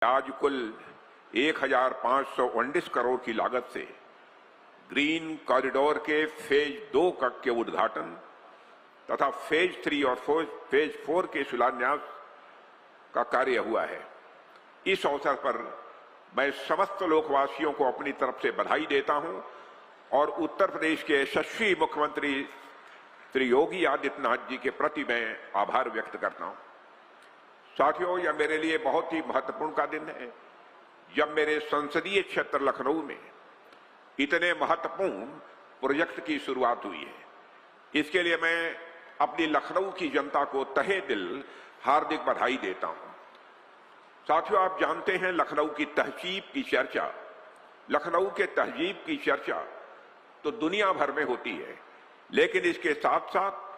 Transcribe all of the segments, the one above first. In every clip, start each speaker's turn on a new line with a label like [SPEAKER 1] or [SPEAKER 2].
[SPEAKER 1] आज कुल 1519 करोड़ की लागत से ग्रीन कॉरिडोर के फेज 2 के उद्घाटन तथा फेज 3 और फेज 4 के शिलान्यास का कार्य हुआ है। इस अवसर पर मैं समस्त लोकवासियों को अपनी तरफ से बधाई देता हूं और उत्तर प्रदेश के यशस्वी मुख्यमंत्री श्री योगी आदित्यनाथ जी के प्रति मैं आभार व्यक्त करता हूं। साथियों, यह मेरे लिए बहुत ही महत्वपूर्ण का दिन है जब मेरे संसदीय क्षेत्र लखनऊ में इतने महत्वपूर्ण प्रोजेक्ट की शुरुआत हुई है। इसके लिए मैं अपनी लखनऊ की जनता को तहे दिल हार्दिक बधाई देता हूं। साथियों, आप जानते हैं लखनऊ की तहजीब की चर्चा, लखनऊ के तहजीब की चर्चा तो दुनिया भर में होती है, लेकिन इसके साथ साथ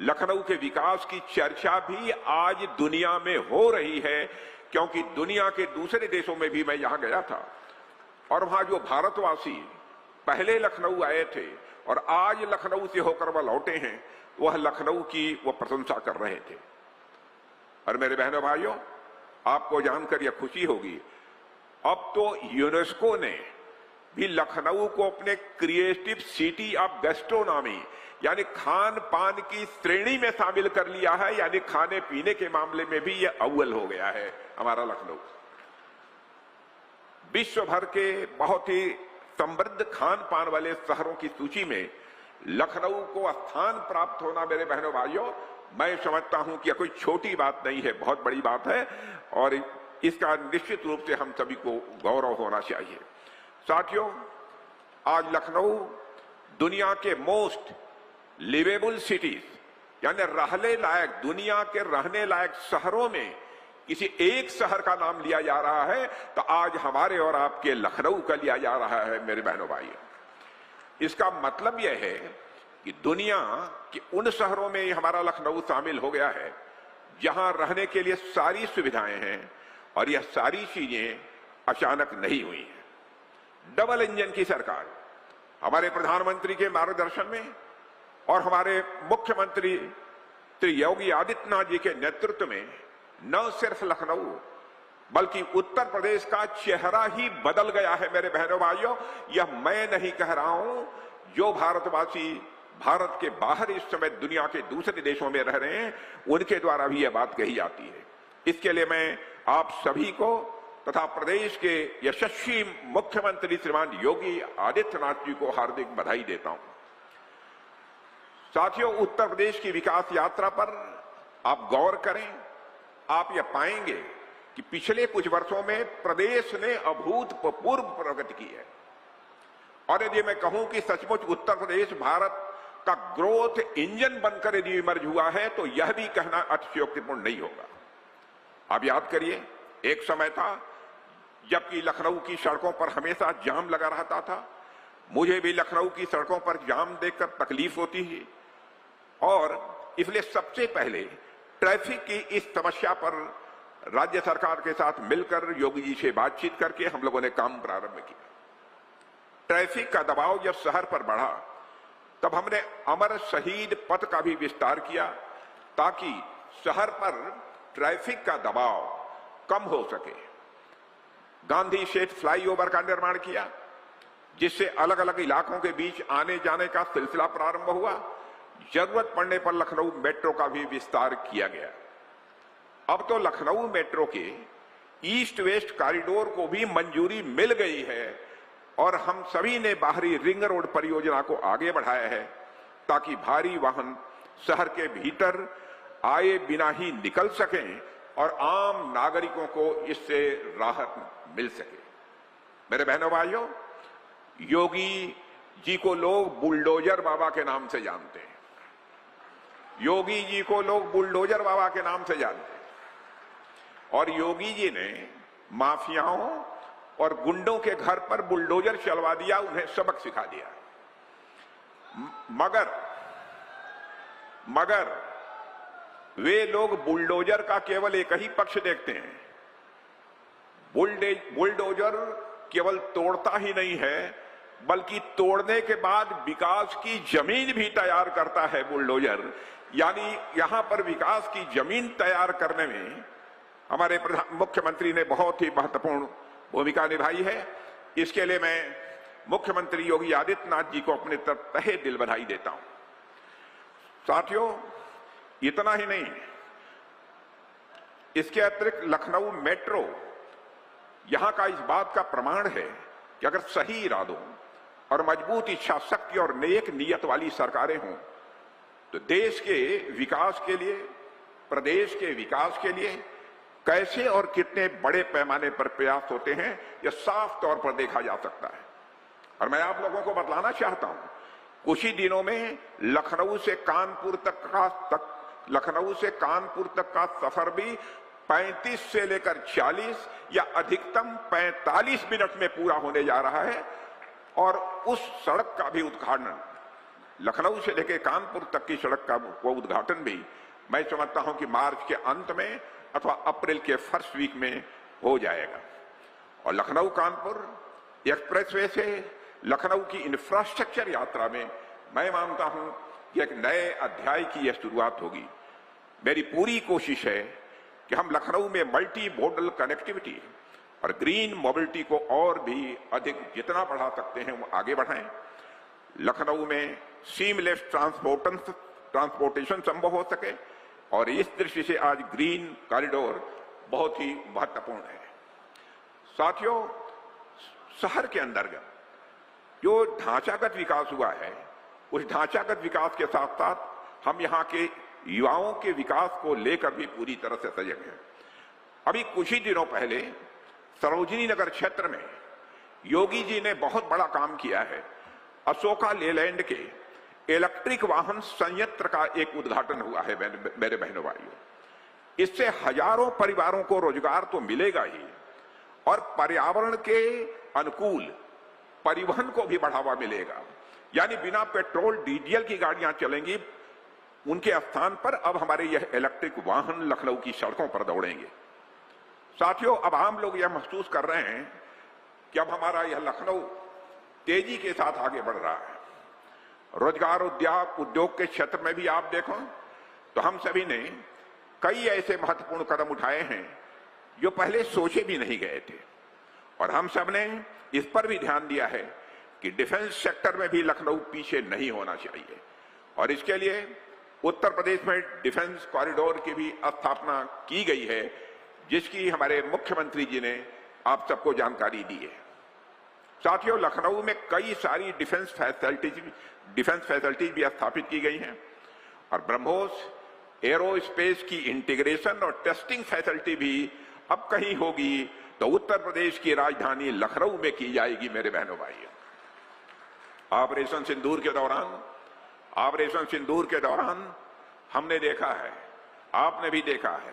[SPEAKER 1] लखनऊ के विकास की चर्चा भी आज दुनिया में हो रही है, क्योंकि दुनिया के दूसरे देशों में भी मैं यहां गया था और वहां जो भारतवासी पहले लखनऊ आए थे और आज लखनऊ से होकर वह लौटे हैं, वह लखनऊ की वो प्रशंसा कर रहे थे। और मेरे बहनों भाइयों, आपको जानकर यह खुशी होगी, अब तो यूनेस्को ने भी लखनऊ को अपने क्रिएटिव सिटी ऑफ गैस्ट्रोनॉमी यानी खान पान की श्रेणी में शामिल कर लिया है। यानी खाने पीने के मामले में भी यह अव्वल हो गया है। हमारा लखनऊ विश्व भर के बहुत ही समृद्ध खान पान वाले शहरों की सूची में लखनऊ को स्थान प्राप्त होना, मेरे बहनों भाइयों, मैं समझता हूं कि यह कोई छोटी बात नहीं है, बहुत बड़ी बात है और इसका निश्चित रूप से हम सभी को गौरव होना चाहिए। साथियों, आज लखनऊ दुनिया के मोस्ट लिवेबल सिटीज यानी रहने लायक, दुनिया के रहने लायक शहरों में किसी एक शहर का नाम लिया जा रहा है तो आज हमारे और आपके लखनऊ का लिया जा रहा है। मेरे बहनों भाइयों, इसका मतलब यह है कि दुनिया के उन शहरों में हमारा लखनऊ शामिल हो गया है जहां रहने के लिए सारी सुविधाएं हैं और यह सारी चीजें अचानक नहीं हुई हैं। डबल इंजन की सरकार हमारे प्रधानमंत्री के मार्गदर्शन में और हमारे मुख्यमंत्री श्री योगी आदित्यनाथ जी के नेतृत्व में न सिर्फ लखनऊ बल्कि उत्तर प्रदेश का चेहरा ही बदल गया है। मेरे बहनों भाइयों, यह मैं नहीं कह रहा हूं, जो भारतवासी भारत के बाहर इस समय दुनिया के दूसरे देशों में रह रहे हैं उनके द्वारा भी यह बात कही जाती है। इसके लिए मैं आप सभी को तथा प्रदेश के यशस्वी मुख्यमंत्री श्रीमान योगी आदित्यनाथ जी को हार्दिक बधाई देता हूं। साथियों, उत्तर प्रदेश की विकास यात्रा पर आप गौर करें, आप यह पाएंगे कि पिछले कुछ वर्षों में प्रदेश ने अभूतपूर्व प्रगति की है। और यदि मैं कहूं कि सचमुच उत्तर प्रदेश भारत का ग्रोथ इंजन बनकर यदि इमर्ज हुआ है तो यह भी कहना अतिशयोक्तिपूर्ण नहीं होगा। आप याद करिए, एक समय था जबकि लखनऊ की सड़कों पर हमेशा जाम लगा रहता था। मुझे भी लखनऊ की सड़कों पर जाम देखकर तकलीफ होती है और इसलिए सबसे पहले ट्रैफिक की इस समस्या पर राज्य सरकार के साथ मिलकर योगी जी से बातचीत करके हम लोगों ने काम प्रारंभ किया। ट्रैफिक का दबाव जब शहर पर बढ़ा तब हमने अमर शहीद पथ का भी विस्तार किया ताकि शहर पर ट्रैफिक का दबाव कम हो सके। गांधी सेतु फ्लाईओवर का निर्माण किया जिससे अलग अलग इलाकों के बीच आने जाने का सिलसिला प्रारंभ हुआ। जरूरत पड़ने पर लखनऊ मेट्रो का भी विस्तार किया गया। अब तो लखनऊ मेट्रो के ईस्ट वेस्ट कॉरिडोर को भी मंजूरी मिल गई है और हम सभी ने बाहरी रिंग रोड परियोजना को आगे बढ़ाया है ताकि भारी वाहन शहर के भीतर आए बिना ही निकल सकें और आम नागरिकों को इससे राहत मिल सके। मेरे बहनों भाइयों, योगी जी को लोग बुलडोजर बाबा के नाम से जानते हैं। योगी जी को लोग बुलडोजर बाबा के नाम से जानते हैं और योगी जी ने माफियाओं और गुंडों के घर पर बुलडोजर चलवा दिया, उन्हें सबक सिखा दिया। मगर वे लोग बुलडोजर का केवल एक ही पक्ष देखते हैं। बुलडोजर केवल तोड़ता ही नहीं है बल्कि तोड़ने के बाद विकास की जमीन भी तैयार करता है बुलडोजर। यानी यहां पर विकास की जमीन तैयार करने में हमारे मुख्यमंत्री ने बहुत ही महत्वपूर्ण भूमिका निभाई है। इसके लिए मैं मुख्यमंत्री योगी आदित्यनाथ जी को अपने तरफ तहे दिल बधाई देता हूं। साथियों, इतना ही नहीं, इसके अतिरिक्त लखनऊ मेट्रो यहां का इस बात का प्रमाण है कि अगर सही इरादों और मजबूत इच्छा शक्ति और नेक नियत वाली सरकारें हों तो देश के विकास के लिए, प्रदेश के विकास के लिए कैसे और कितने बड़े पैमाने पर प्रयास होते हैं, यह साफ तौर पर देखा जा सकता है। और मैं आप लोगों को बतलाना चाहता हूं, कुछ ही दिनों में लखनऊ से कानपुर तक का सफर भी 35 से लेकर 40 या अधिकतम 45 मिनट में पूरा होने जा रहा है। और उस सड़क का भी उद्घाटन, लखनऊ से लेकर कानपुर तक की सड़क का वो उद्घाटन भी मैं समझता हूं कि मार्च के अंत में अथवा अप्रैल के फर्स्ट वीक में हो जाएगा। और लखनऊ कानपुर एक्सप्रेसवे से लखनऊ की इंफ्रास्ट्रक्चर यात्रा में मैं मानता हूं कि एक नए अध्याय की यह शुरुआत होगी। मेरी पूरी कोशिश है कि हम लखनऊ में मल्टी मोडल कनेक्टिविटी और ग्रीन मोबिलिटी को और भी अधिक जितना बढ़ा सकते हैं वो आगे बढ़ाएं। लखनऊ में सीमलेस ट्रांसपोर्टेशन संभव हो सके, और इस दृष्टि से आज ग्रीन कॉरिडोर बहुत ही महत्वपूर्ण है। साथियों, शहर के अंतर्गत जो ढांचागत विकास हुआ है, उस ढांचागत विकास के साथ साथ हम यहाँ के युवाओं के विकास को लेकर भी पूरी तरह से सजग हैं। अभी कुछ ही दिनों पहले सरोजिनी नगर क्षेत्र में योगी जी ने बहुत बड़ा काम किया है। अशोका लेलैंड के इलेक्ट्रिक वाहन संयंत्र का एक उद्घाटन हुआ है मेरे बहनों भाइयों। इससे हजारों परिवारों को रोजगार तो मिलेगा ही, और पर्यावरण के अनुकूल परिवहन को भी बढ़ावा मिलेगा। यानी बिना पेट्रोल डीजल की गाड़ियां चलेंगी, उनके स्थान पर अब हमारे यह इलेक्ट्रिक वाहन लखनऊ की सड़कों पर दौड़ेंगे। साथियों, अब आम लोग यह महसूस कर रहे हैं कि अब हमारा यह लखनऊ तेजी के साथ आगे बढ़ रहा है। रोजगार उद्योग के क्षेत्र में भी आप देखो तो हम सभी ने कई ऐसे महत्वपूर्ण कदम उठाए हैं जो पहले सोचे भी नहीं गए थे, और हम सब ने इस पर भी ध्यान दिया है कि डिफेंस सेक्टर में भी लखनऊ पीछे नहीं होना चाहिए। और इसके लिए उत्तर प्रदेश में डिफेंस कॉरिडोर की भी स्थापना की गई है, जिसकी हमारे मुख्यमंत्री जी ने आप सबको जानकारी दी है। साथियों, लखनऊ में कई सारी डिफेंस फैसिलिटीज भी स्थापित की गई हैं, और ब्रह्मोस एरोस्पेस की इंटीग्रेशन और टेस्टिंग फैसिलिटी भी अब कहीं होगी तो उत्तर प्रदेश की राजधानी लखनऊ में की जाएगी। मेरे बहनों भाइयों, ऑपरेशन सिंदूर के दौरान हमने देखा है, आपने भी देखा है,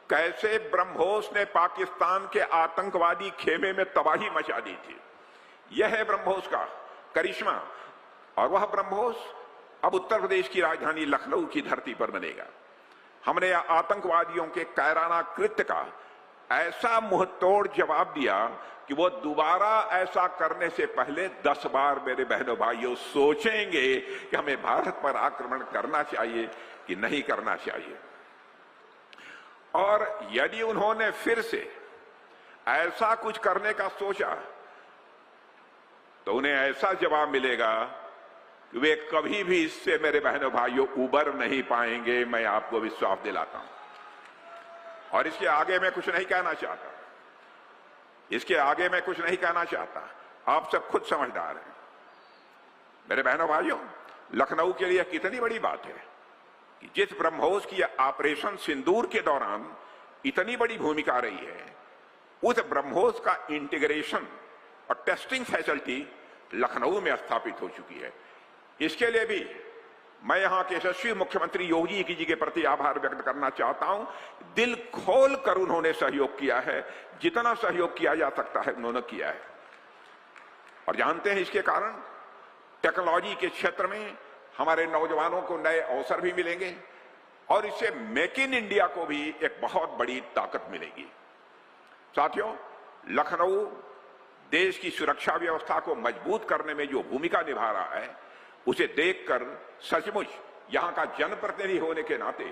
[SPEAKER 1] कैसे ब्रह्मोस ने पाकिस्तान के आतंकवादी खेमे में तबाही मचा दी थी। यह है ब्रह्मोस का करिश्मा, और वह ब्रह्मोस अब उत्तर प्रदेश की राजधानी लखनऊ की धरती पर बनेगा। हमने आतंकवादियों के कायराना कृत्य का ऐसा मुंहतोड़ जवाब दिया कि वो दोबारा ऐसा करने से पहले 10 बार मेरे बहनों भाइयों सोचेंगे कि हमें भारत पर आक्रमण करना चाहिए कि नहीं करना चाहिए। और यदि उन्होंने फिर से ऐसा कुछ करने का सोचा तो उन्हें ऐसा जवाब मिलेगा कि वे कभी भी इससे मेरे बहनों भाइयों उबर नहीं पाएंगे। मैं आपको विश्वास दिलाता हूं। और इसके आगे मैं कुछ नहीं कहना चाहता, आप सब खुद समझदार हैं। मेरे बहनों भाइयों, लखनऊ के लिए कितनी बड़ी बात है कि जिस ब्रह्मोस की ऑपरेशन सिंदूर के दौरान इतनी बड़ी भूमिका रही है, उस ब्रह्मोस का इंटीग्रेशन और टेस्टिंग फैसिलिटी लखनऊ में स्थापित हो चुकी है। इसके लिए भी मैं यहां के यशस्वी मुख्यमंत्री योगी जी के प्रति आभार व्यक्त करना चाहता हूं। दिल खोल कर उन्होंने सहयोग किया है, जितना सहयोग किया जा सकता है उन्होंने किया है। और जानते हैं, इसके कारण टेक्नोलॉजी के क्षेत्र में हमारे नौजवानों को नए अवसर भी मिलेंगे, और इससे मेक इन इंडिया को भी एक बहुत बड़ी ताकत मिलेगी। साथियों, लखनऊ देश की सुरक्षा व्यवस्था को मजबूत करने में जो भूमिका निभा रहा है, उसे देखकर सचमुच यहां का जनप्रतिनिधि होने के नाते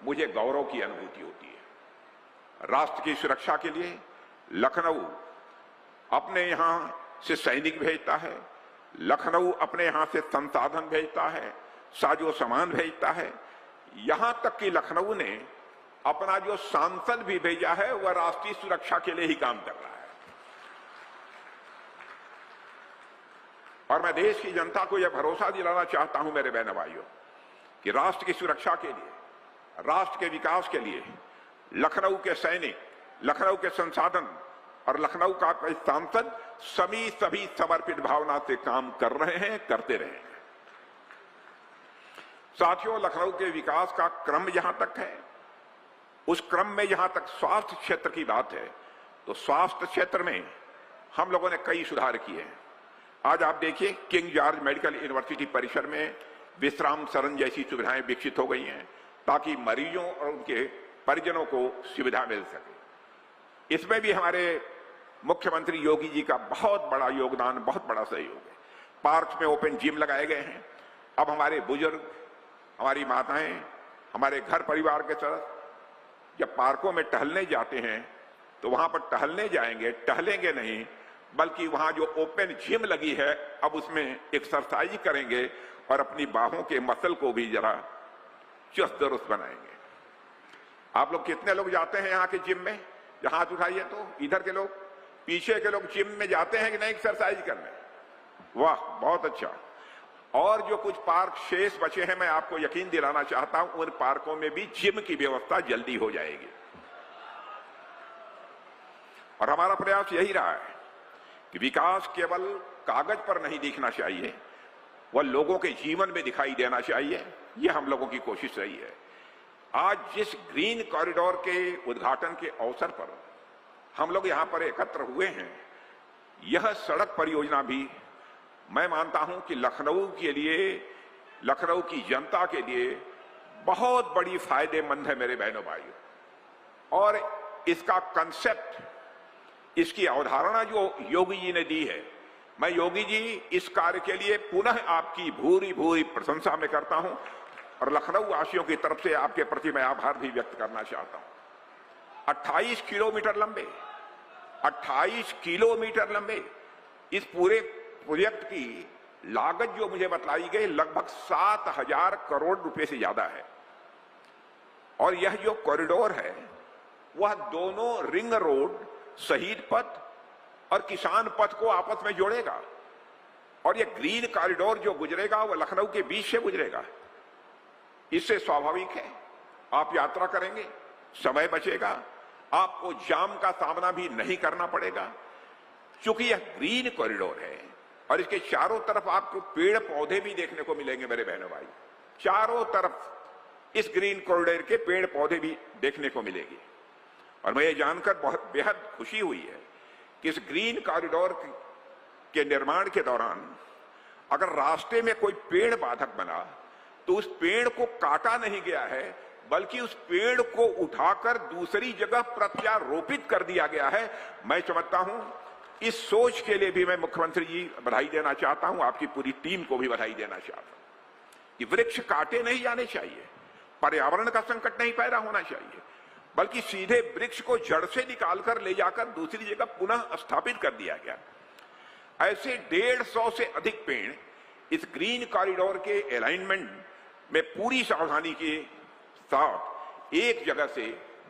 [SPEAKER 1] मुझे गौरव की अनुभूति होती है। राष्ट्र की सुरक्षा के लिए लखनऊ अपने यहां से सैनिक भेजता है, लखनऊ अपने यहां से संसाधन भेजता है, साजो सामान भेजता है। यहां तक कि लखनऊ ने अपना जो सांसद भी भेजा है वह राष्ट्रीय सुरक्षा के लिए ही काम कर रहा है। और मैं देश की जनता को यह भरोसा दिलाना चाहता हूं मेरे बहनों भाइयों कि राष्ट्र की सुरक्षा के लिए, राष्ट्र के विकास के लिए लखनऊ के सैनिक, लखनऊ के संसाधन और लखनऊ का सांसद सभी समर्पित भावना से काम कर रहे हैं, करते रहे हैं। साथियों, लखनऊ के विकास का क्रम जहां तक है, उस क्रम में जहां तक स्वास्थ्य क्षेत्र की बात है तो स्वास्थ्य क्षेत्र में हम लोगों ने कई सुधार किए हैं। आज आप देखिए किंग जॉर्ज मेडिकल यूनिवर्सिटी परिसर में विश्राम सदन जैसी सुविधाएं विकसित हो गई हैं ताकि मरीजों और उनके परिजनों को सुविधा मिल सके। इसमें भी हमारे मुख्यमंत्री योगी जी का बहुत बड़ा योगदान, बहुत बड़ा सहयोग है। पार्क में ओपन जिम लगाए गए हैं। अब हमारे बुजुर्ग, हमारी माताएं, हमारे घर परिवार के तरफ जब पार्कों में टहलने जाते हैं तो वहां पर टहलने जाएंगे, टहलेंगे नहीं, बल्कि वहां जो ओपन जिम लगी है अब उसमें एक्सरसाइज करेंगे और अपनी बाहों के मसल को भी जरा चुस्त दुरुस्त बनाएंगे। आप लोग कितने लोग जाते हैं यहाँ के जिम में? हाथ उठाइए तो। इधर के लोग, पीछे के लोग जिम में जाते हैं कि नहीं एक्सरसाइज करने? वाह, बहुत अच्छा। और जो कुछ पार्क शेष बचे हैं, मैं आपको यकीन दिलाना चाहता हूं उन पार्कों में भी जिम की व्यवस्था जल्दी हो जाएगी। और हमारा प्रयास यही रहा है कि विकास केवल कागज पर नहीं दिखना चाहिए, वह लोगों के जीवन में दिखाई देना चाहिए। यह हम लोगों की कोशिश रही है। आज जिस ग्रीन कॉरिडोर के उद्घाटन के अवसर पर हम लोग यहां पर एकत्र हुए हैं, यह सड़क परियोजना भी मैं मानता हूं कि लखनऊ के लिए, लखनऊ की जनता के लिए बहुत बड़ी फायदेमंद है मेरे बहनों भाइयों। और इसका कंसेप्ट, इसकी अवधारणा जो योगी जी ने दी है, मैं योगी जी इस कार्य के लिए पुनः आपकी भूरी भूरी प्रशंसा में करता हूं और लखनऊ वासियों की तरफ से आपके प्रति मैं आभार भी व्यक्त करना चाहता हूं। 28 किलोमीटर लंबे, 28 किलोमीटर लंबे इस पूरे प्रोजेक्ट की लागत जो मुझे बतलाई गई लगभग 7,000 करोड़ रुपए से ज्यादा है। और यह जो कॉरिडोर है वह दोनों रिंग रोड, शहीद पथ और किसान पथ को आपस में जोड़ेगा। और यह ग्रीन कॉरिडोर जो गुजरेगा वह लखनऊ के बीच से गुजरेगा। इससे स्वाभाविक है आप यात्रा करेंगे, समय बचेगा, आपको जाम का सामना भी नहीं करना पड़ेगा। चूंकि यह ग्रीन कॉरिडोर है और इसके चारों तरफ आपको पेड़ पौधे भी देखने को मिलेंगे मेरे बहनों भाई, चारों तरफ इस ग्रीन कॉरिडोर के पेड़ पौधे भी देखने को मिलेगी। और मैं ये जानकर बहुत बेहद खुशी हुई है कि इस ग्रीन कॉरिडोर के निर्माण के दौरान अगर रास्ते में कोई पेड़ बाधक बना तो उस पेड़ को काटा नहीं गया है, बल्कि उस पेड़ को उठाकर दूसरी जगह प्रत्यारोपित कर दिया गया है। मैं समझता हूं इस सोच के लिए भी मैं मुख्यमंत्री जी बधाई देना चाहता हूं, आपकी पूरी टीम को भी बधाई देना चाहता हूं कि वृक्ष काटे नहीं जाने चाहिए, पर्यावरण का संकट नहीं पैदा होना चाहिए, बल्कि सीधे वृक्ष को जड़ से निकालकर ले जाकर दूसरी जगह पुनः स्थापित कर दिया गया। ऐसे 150 से अधिक पेड़ इस ग्रीन कॉरिडोर के अलाइनमेंट में पूरी सावधानी के साथ एक जगह से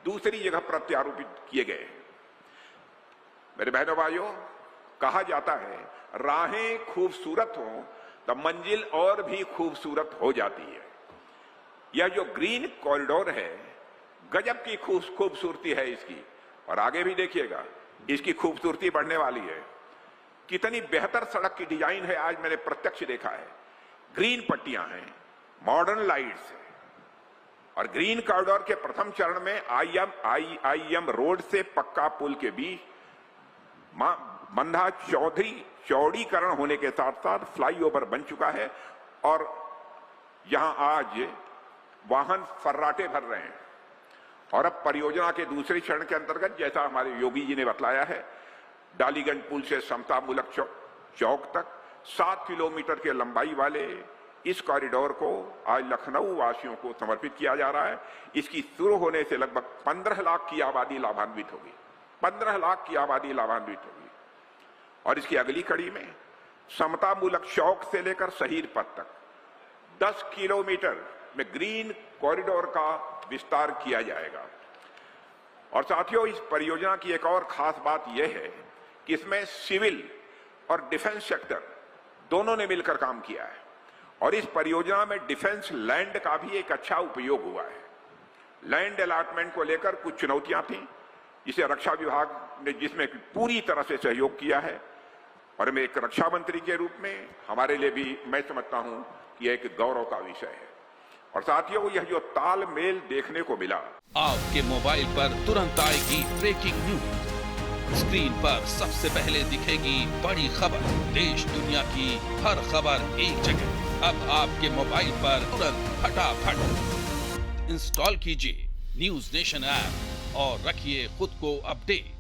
[SPEAKER 1] दूसरी जगह प्रत्यारोपित किए गए। मेरे बहनों भाइयों, कहा जाता है राहें खूबसूरत हो तो मंजिल और भी खूबसूरत हो जाती है। यह जो ग्रीन कॉरिडोर है गजब की खूबसूरती है इसकी, और आगे भी देखिएगा इसकी खूबसूरती बढ़ने वाली है। कितनी बेहतर सड़क की डिजाइन है आज मैंने प्रत्यक्ष देखा है। ग्रीन पट्टियां हैं, मॉडर्न लाइट्स है, और ग्रीन कॉरिडोर के प्रथम चरण में आईएम रोड से पक्का पुल के बीच मंधा चौड़ीकरण होने के साथ साथ फ्लाईओवर बन चुका है और यहां आज वाहन फर्राटे भर रहे हैं। और अब परियोजना के दूसरे चरण के अंतर्गत जैसा हमारे योगी जी ने बतलाया है, डालीगंज पुल से समतामूलक चौक तक 7 किलोमीटर के लंबाई वाले इस कॉरिडोर को आज लखनऊ वासियों को समर्पित किया जा रहा है। इसकी शुरू होने से लगभग 15 लाख की आबादी लाभान्वित होगी, 15 लाख की आबादी लाभान्वित होगी। और इसकी अगली कड़ी में समतामूलक चौक से लेकर शहीद पथ तक 10 किलोमीटर में ग्रीन कॉरिडोर का विस्तार किया जाएगा। और साथियों, इस परियोजना की एक और खास बात यह है कि इसमें सिविल और डिफेंस सेक्टर दोनों ने मिलकर काम किया है और इस परियोजना में डिफेंस लैंड का भी एक अच्छा उपयोग हुआ है। लैंड अलॉटमेंट को लेकर कुछ चुनौतियां थीं, जिसे रक्षा विभाग ने जिसमें पूरी तरह से सहयोग किया है और मैं एक रक्षा मंत्री के रूप में हमारे लिए भी मैं समझता हूं कि यह एक गौरव का विषय है। और साथियों, यह जो तालमेल देखने को मिला,
[SPEAKER 2] आपके मोबाइल पर तुरंत आएगी ब्रेकिंग न्यूज, स्क्रीन पर सबसे पहले दिखेगी बड़ी खबर, देश दुनिया की हर खबर एक जगह। अब आपके मोबाइल पर तुरंत फटाफट इंस्टॉल कीजिए न्यूज नेशन ऐप और रखिए खुद को अपडेट।